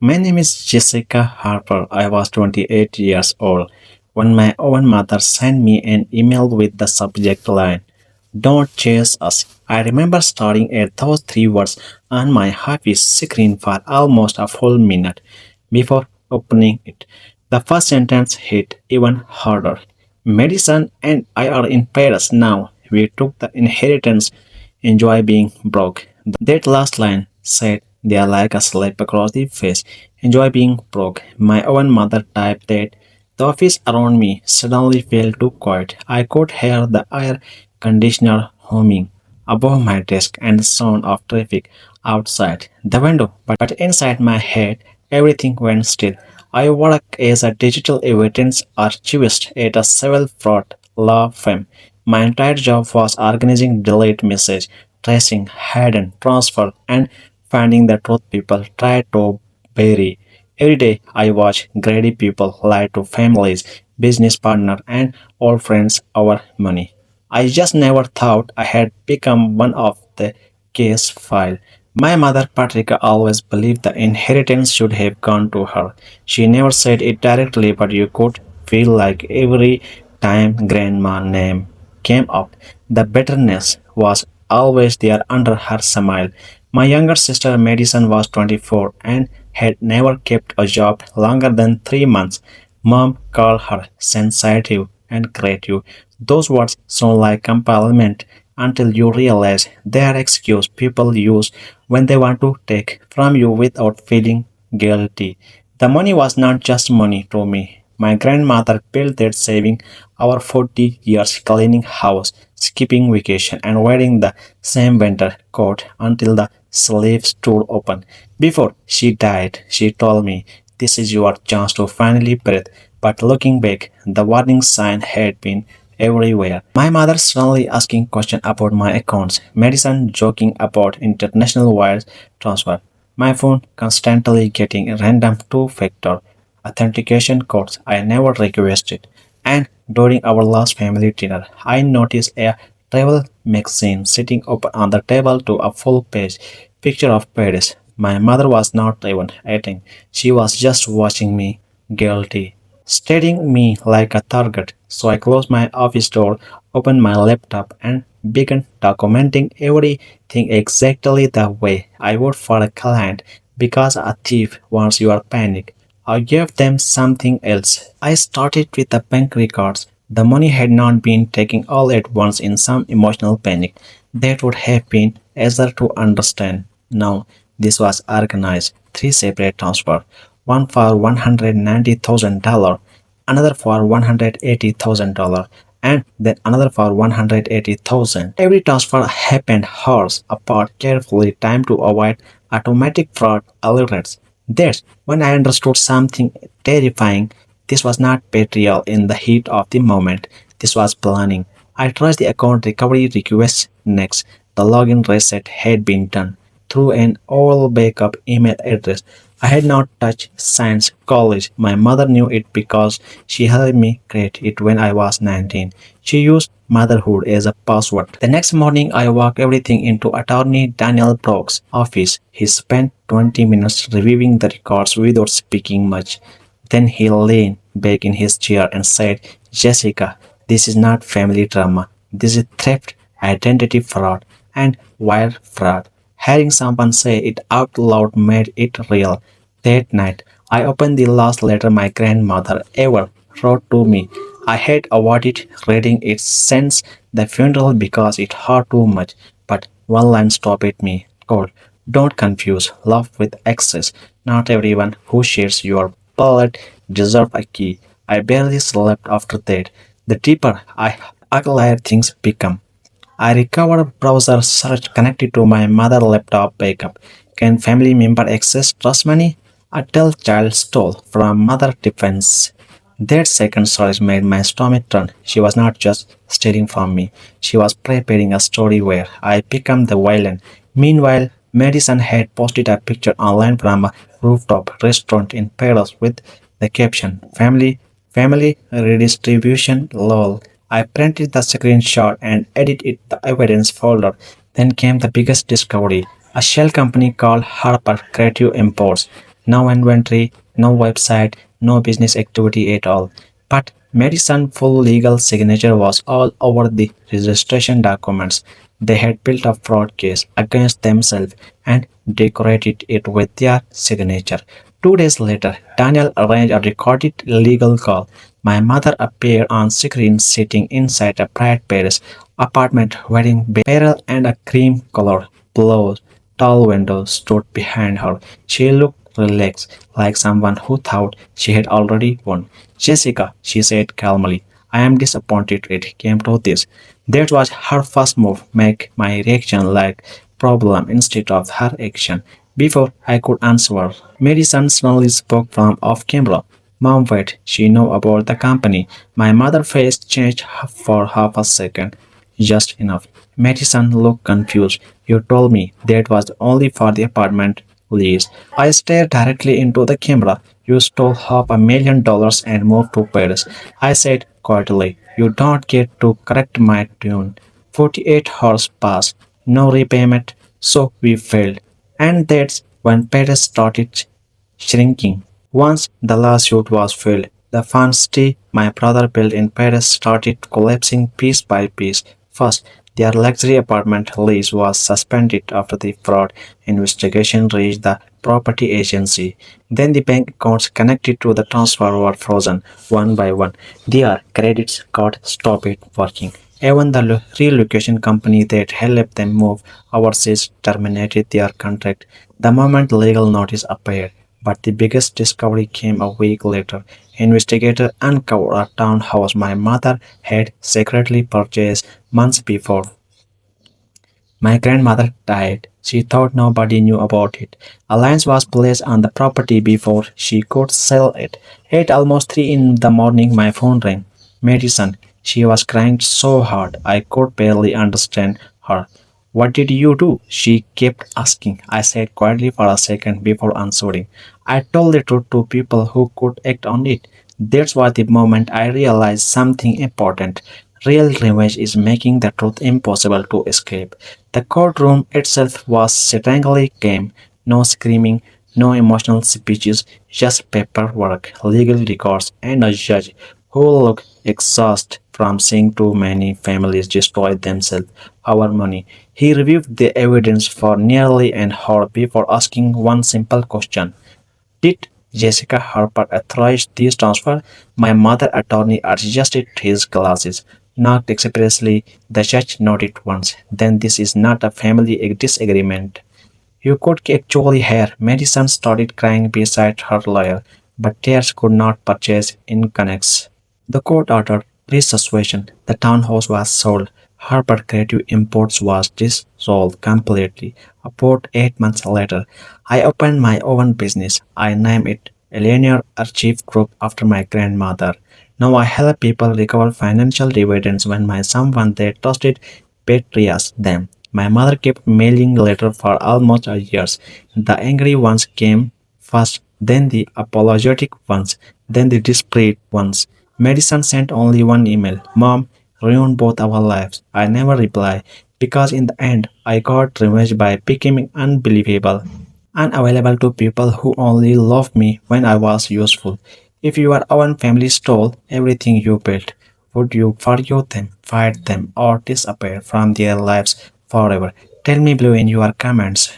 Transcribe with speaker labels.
Speaker 1: My name is Jessica Harper. I was 28 years old when my own mother sent me an email with the subject line, "Don't chase us." I remember staring at those three words on my office screen for almost a full minute before opening it. The first sentence hit even harder. Medicine and I are in Paris now. We took the inheritance. Enjoy being broke. That last line said they are like a slap across the face. Enjoy being broke. My own mother typed that. The office around me suddenly felt too quiet. I could hear the air conditioner humming above my desk and the sound of traffic outside the window. But inside my head, everything went still. I work as a digital evidence archivist at a civil fraud law firm. My entire job was organizing delete message, tracing hidden transfer, and finding the truth people try to bury. Every day I watch greedy people lie to families, business partners, and old friends over money. I just never thought I had become one of the case file. My mother, Patricia, always believed the inheritance should have gone to her. She never said it directly, but you could feel like every time grandma's name came up, the bitterness was always there under her smile. My younger sister, Madison, was 24 and had never kept a job longer than 3 months. Mom called her sensitive and creative. Those words sound like compliment until you realize they are excuse people use when they want to take from you without feeling guilty. The money was not just money to me. My grandmother built that saving our 40 years cleaning house, skipping vacation, and wearing the same winter coat until the sleeves stood open. Before she died, she told me, "This is your chance to finally breathe." But looking back, the warning sign had been everywhere. My mother suddenly asking questions about my accounts, medicine joking about international wire transfer, my phone constantly getting random two-factor authentication codes I never requested. And during our last family dinner, I noticed a travel magazine sitting open on the table to a full page picture of Paris. My mother was not even eating. She was just watching me, guilty, staring me like a target. So I closed my office door, opened my laptop, and began documenting everything exactly the way I would for a client because a thief wants your panic. I gave them something else. I started with the bank records. The money had not been taken all at once in some emotional panic. That would have been easier to understand. Now, this was organized. Three separate transfers. One for $190,000, another for $180,000, and then another for $180,000. Every transfer happened hours apart, carefully timed to avoid automatic fraud alerts. That's when I understood something terrifying. This was not betrayal in the heat of the moment. This was planning. I traced the account recovery request next. The login reset had been done through an old backup email address I had not touched since college. My mother knew it because she helped me create it when I was 19. She used motherhood as a password. The next morning, I walked everything into attorney Daniel Brock's office. He spent 20 minutes reviewing the records without speaking much. Then he leaned back in his chair and said, "Jessica, this is not family drama. This is theft, identity fraud, and wire fraud." Hearing someone say it out loud made it real. That night, I opened the last letter my grandmother ever wrote to me. I had avoided reading it since the funeral because it hurt too much, but one line stopped me cold. Don't confuse love with access. Not everyone who shares your blood deserves a key. I barely slept after that. The deeper I uglier things become. I recovered browser search connected to my mother laptop backup. Can family member access trust money? A tell child stole from mother defense. That second search made my stomach turn. She was not just stealing from me. She was preparing a story where I become the villain. Meanwhile, Madison had posted a picture online from a rooftop restaurant in Paris with the caption Family redistribution lol. I printed the screenshot and edited it the evidence folder. Then came the biggest discovery. A shell company called Harper Creative Imports. No inventory, no website, no business activity at all. But Madison's full legal signature was all over the registration documents. They had built a fraud case against themselves and decorated it with their signature. 2 days later, Daniel arranged a recorded legal call. My mother appeared on screen sitting inside a bright Paris apartment wearing beryl and a cream colored blouse. Tall windows stood behind her. She looked relaxed, like someone who thought she had already won. Jessica, she said calmly, I am disappointed it came to this. That was her first move, make my reaction like problem instead of her action. Before I could answer, Madison suddenly spoke from off camera. Mom, wait, she know about the company. My mother's face changed for half a second. Just enough. Madison looked confused. You told me that was only for the apartment lease. I stared directly into the camera. You stole $500,000 and moved to Paris. I said quietly, you don't get to correct my tune. 48 hours passed, no repayment, so we failed. And that's when Paris started shrinking. Once the lawsuit was filed, the fantasy my brother built in Paris started collapsing piece by piece. First, their luxury apartment lease was suspended after the fraud investigation reached the property agency. Then the bank accounts connected to the transfer were frozen one by one. Their credit card stopped working. Even the relocation company that helped them move overseas terminated their contract the moment legal notice appeared. But the biggest discovery came a week later. Investigators uncovered a townhouse my mother had secretly purchased months before. My grandmother died. She thought nobody knew about it. A lien was placed on the property before she could sell it. At almost 3 in the morning, my phone rang. Madison. She was crying so hard I could barely understand her. What did you do? She kept asking. I sat quietly for a second before answering. I told the truth to people who could act on it. That's was the moment I realized something important. Real revenge is making the truth impossible to escape. The courtroom itself was strangely calm. No screaming, no emotional speeches, just paperwork, legal records, and a judge who looked exhausted from seeing too many families destroy themselves over money. He reviewed the evidence for nearly an hour before asking one simple question. Did Jessica Harper authorize this transfer? My mother attorney adjusted his glasses. Not expressly, the judge nodded once. Then this is not a family disagreement. You could actually hear Madison started crying beside her lawyer, but tears could not purchase inconnects. The court ordered resuscitation. The townhouse was sold. Harper Creative Imports was dissolved completely. About 8 months later, I opened my own business. I named it Eleanor Archive Group after my grandmother. Now I help people recover financial dividends when my someone they trusted betrays them. My mother kept mailing letters for almost a year. The angry ones came first, then the apologetic ones, then the desperate ones. Madison sent only one email. Mom ruined both our lives. I never replied because in the end I got revenge by becoming unbelievable, unavailable to people who only loved me when I was useful. If your own family stole everything you built, would you forgive them, fight them, or disappear from their lives forever? Tell me below in your comments.